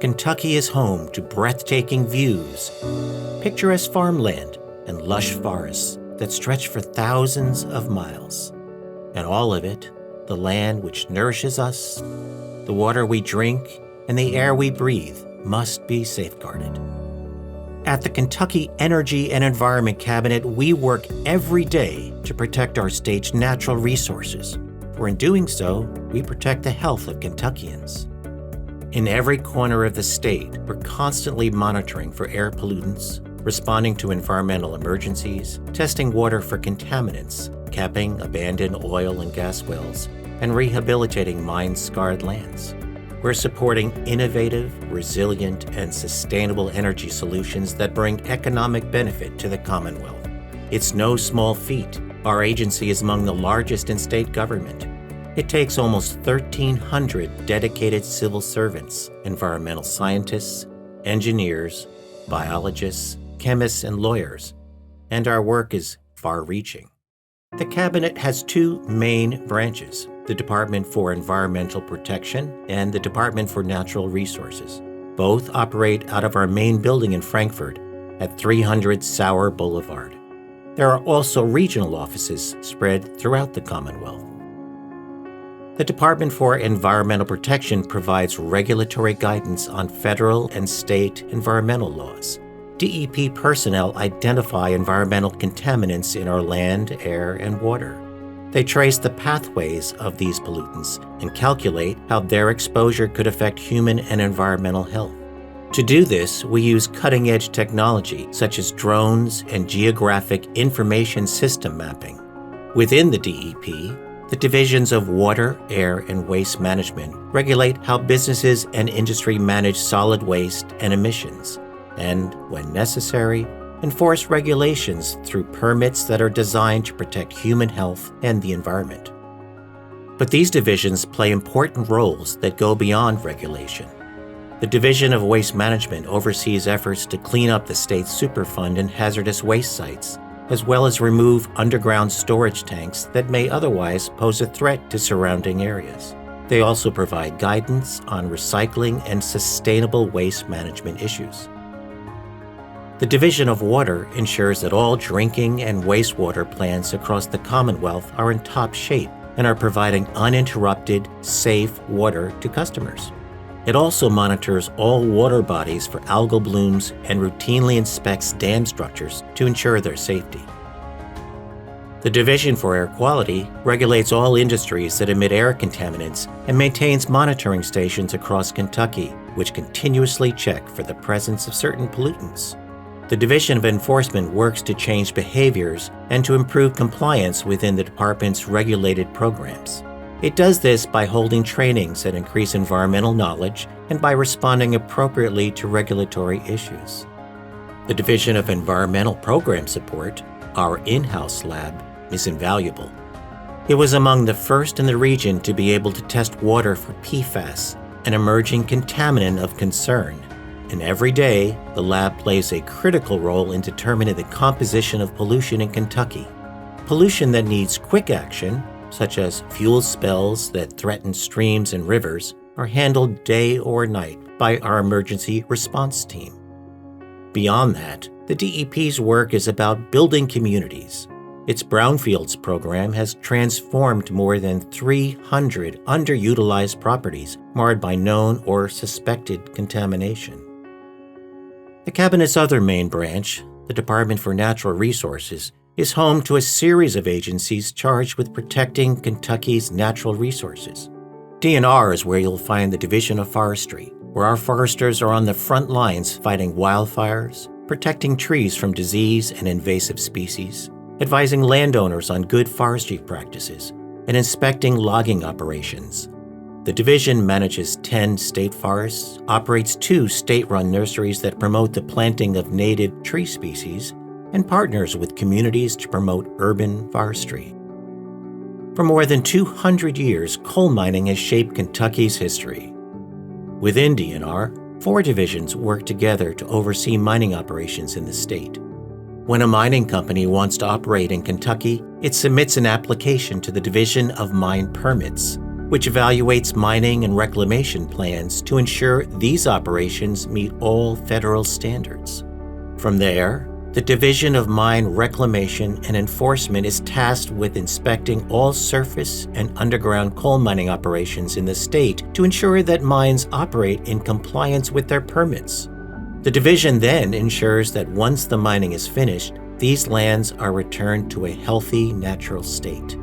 Kentucky is home to breathtaking views, picturesque farmland, and lush forests that stretch for thousands of miles. And all of it, the land which nourishes us, the water we drink, and the air we breathe, must be safeguarded. At the Kentucky Energy and Environment Cabinet, we work every day to protect our state's natural resources, for in doing so, we protect the health of Kentuckians. In every corner of the state, we're constantly monitoring for air pollutants, responding to environmental emergencies, testing water for contaminants, capping abandoned oil and gas wells, and rehabilitating mine-scarred lands. We're supporting innovative, resilient, and sustainable energy solutions that bring economic benefit to the Commonwealth. It's no small feat. Our agency is among the largest in state government. It takes almost 1,300 dedicated civil servants, environmental scientists, engineers, biologists, chemists, and lawyers, and our work is far-reaching. The Cabinet has two main branches, the Department for Environmental Protection and the Department for Natural Resources. Both operate out of our main building in Frankfort at 300 Sauer Boulevard. There are also regional offices spread throughout the Commonwealth. The Department for Environmental Protection provides regulatory guidance on federal and state environmental laws. DEP personnel identify environmental contaminants in our land, air, and water. They trace the pathways of these pollutants and calculate how their exposure could affect human and environmental health. To do this, we use cutting-edge technology such as drones and geographic information system mapping. Within the DEP, the divisions of water, air, and waste management regulate how businesses and industry manage solid waste and emissions, and, when necessary, enforce regulations through permits that are designed to protect human health and the environment. But these divisions play important roles that go beyond regulation. The Division of Waste Management oversees efforts to clean up the state's Superfund and hazardous waste sites, as well as remove underground storage tanks that may otherwise pose a threat to surrounding areas. They also provide guidance on recycling and sustainable waste management issues. The Division of Water ensures that all drinking and wastewater plants across the Commonwealth are in top shape and are providing uninterrupted, safe water to customers. It also monitors all water bodies for algal blooms and routinely inspects dam structures to ensure their safety. The Division for Air Quality regulates all industries that emit air contaminants and maintains monitoring stations across Kentucky, which continuously check for the presence of certain pollutants. The Division of Enforcement works to change behaviors and to improve compliance within the department's regulated programs. It does this by holding trainings that increase environmental knowledge and by responding appropriately to regulatory issues. The Division of Environmental Program Support, our in-house lab, is invaluable. It was among the first in the region to be able to test water for PFAS, an emerging contaminant of concern. And every day, the lab plays a critical role in determining the composition of pollution in Kentucky. Pollution that needs quick action, such as fuel spills that threaten streams and rivers, are handled day or night by our emergency response team. Beyond that, the DEP's work is about building communities. Its Brownfields program has transformed more than 300 underutilized properties marred by known or suspected contamination. The Cabinet's other main branch, the Department for Natural Resources, is home to a series of agencies charged with protecting Kentucky's natural resources. DNR is where you'll find the Division of Forestry, where our foresters are on the front lines fighting wildfires, protecting trees from disease and invasive species, advising landowners on good forestry practices, and inspecting logging operations. The division manages 10 state forests, operates 2 state-run nurseries that promote the planting of native tree species, and partners with communities to promote urban forestry. For more than 200 years, coal mining has shaped Kentucky's history. Within DNR, 4 divisions work together to oversee mining operations in the state. When a mining company wants to operate in Kentucky, it submits an application to the Division of Mine Permits. which evaluates mining and reclamation plans to ensure these operations meet all federal standards. From there, the Division of Mine Reclamation and Enforcement is tasked with inspecting all surface and underground coal mining operations in the state to ensure that mines operate in compliance with their permits. The division then ensures that once the mining is finished, these lands are returned to a healthy, natural state.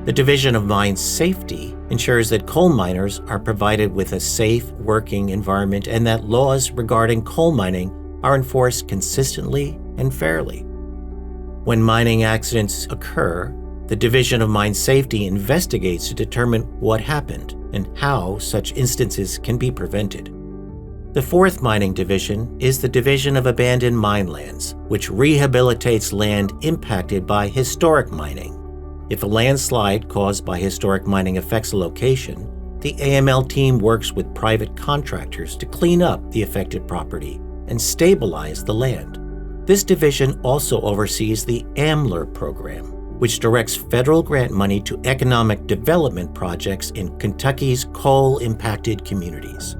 The Division of Mine Safety ensures that coal miners are provided with a safe working environment and that laws regarding coal mining are enforced consistently and fairly. When mining accidents occur, the Division of Mine Safety investigates to determine what happened and how such instances can be prevented. The fourth mining division is the Division of Abandoned Mine Lands, which rehabilitates land impacted by historic mining. If a landslide caused by historic mining affects a location, the AML team works with private contractors to clean up the affected property and stabilize the land. This division also oversees the AMLR program, which directs federal grant money to economic development projects in Kentucky's coal-impacted communities.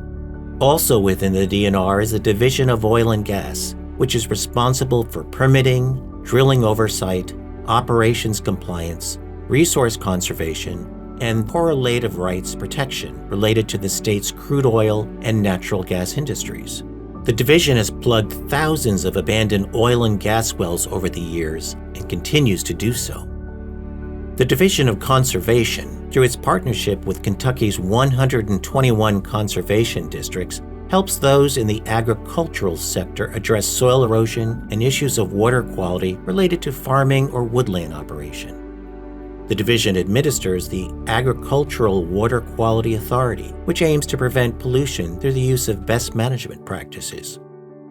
Also within the DNR is the Division of Oil and Gas, which is responsible for permitting, drilling oversight, operations compliance, resource conservation, and correlative rights protection related to the state's crude oil and natural gas industries. The division has plugged thousands of abandoned oil and gas wells over the years and continues to do so. The Division of Conservation, through its partnership with Kentucky's 121 conservation districts, helps those in the agricultural sector address soil erosion and issues of water quality related to farming or woodland operation. The division administers the Agricultural Water Quality Authority, which aims to prevent pollution through the use of best management practices.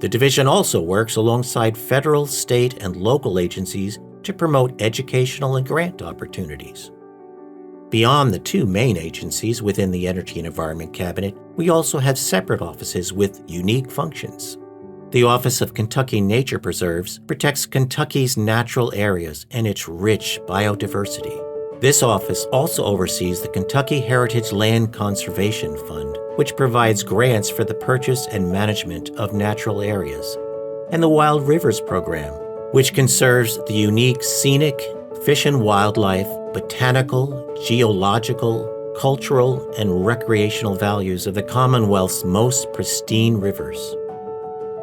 The division also works alongside federal, state, and local agencies to promote educational and grant opportunities. Beyond the two main agencies within the Energy and Environment Cabinet, we also have separate offices with unique functions. The Office of Kentucky Nature Preserves protects Kentucky's natural areas and its rich biodiversity. This office also oversees the Kentucky Heritage Land Conservation Fund, which provides grants for the purchase and management of natural areas, and the Wild Rivers Program, which conserves the unique scenic, fish and wildlife, botanical, geological, cultural, and recreational values of the Commonwealth's most pristine rivers.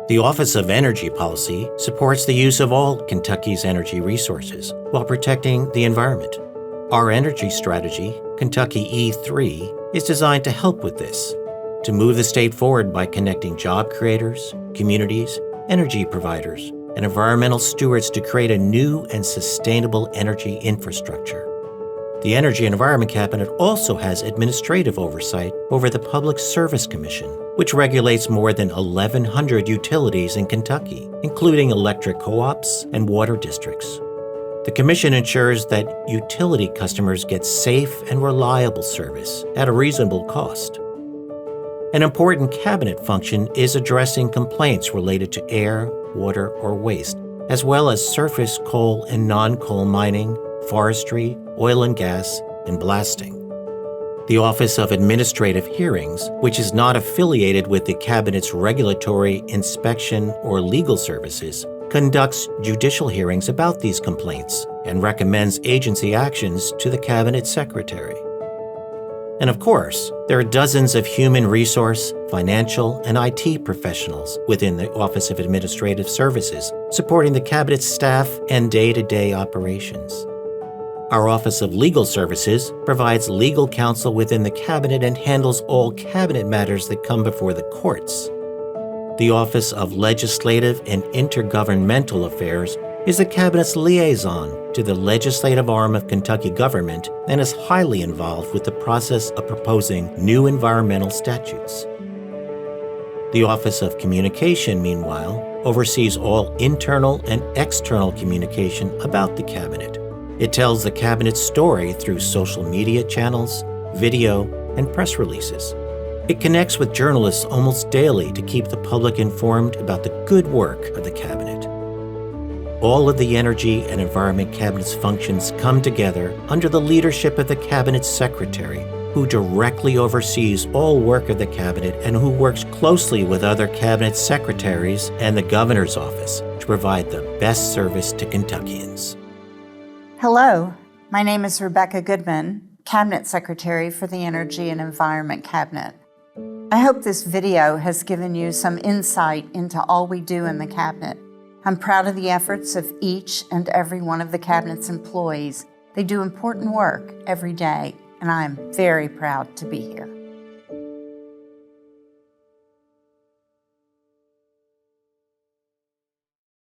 The Office of Energy Policy supports the use of all Kentucky's energy resources while protecting the environment. Our energy strategy, Kentucky E3, is designed to help with this, to move the state forward by connecting job creators, communities, energy providers, and environmental stewards to create a new and sustainable energy infrastructure. The Energy and Environment Cabinet also has administrative oversight over the Public Service Commission, which regulates more than 1,100 utilities in Kentucky, including electric co-ops and water districts. The Commission ensures that utility customers get safe and reliable service at a reasonable cost. An important cabinet function is addressing complaints related to air, water, or waste, as well as surface coal and non-coal mining, forestry, oil and gas, and blasting. The Office of Administrative Hearings, which is not affiliated with the Cabinet's regulatory, inspection, or legal services, conducts judicial hearings about these complaints and recommends agency actions to the Cabinet Secretary. And of course, there are dozens of human resource, financial, and IT professionals within the Office of Administrative Services, supporting the Cabinet's staff and day-to-day operations. Our Office of Legal Services provides legal counsel within the Cabinet and handles all Cabinet matters that come before the courts. The Office of Legislative and Intergovernmental Affairs is the Cabinet's liaison to the legislative arm of Kentucky government and is highly involved with the process of proposing new environmental statutes. The Office of Communication, meanwhile, oversees all internal and external communication about the Cabinet. It tells the Cabinet's story through social media channels, video, and press releases. It connects with journalists almost daily to keep the public informed about the good work of the Cabinet. All of the Energy and Environment Cabinet's functions come together under the leadership of the Cabinet Secretary, who directly oversees all work of the Cabinet and who works closely with other Cabinet Secretaries and the Governor's Office to provide the best service to Kentuckians. Hello, my name is Rebecca Goodman, Cabinet Secretary for the Energy and Environment Cabinet. I hope this video has given you some insight into all we do in the Cabinet. I'm proud of the efforts of each and every one of the Cabinet's employees. They do important work every day, and I am very proud to be here.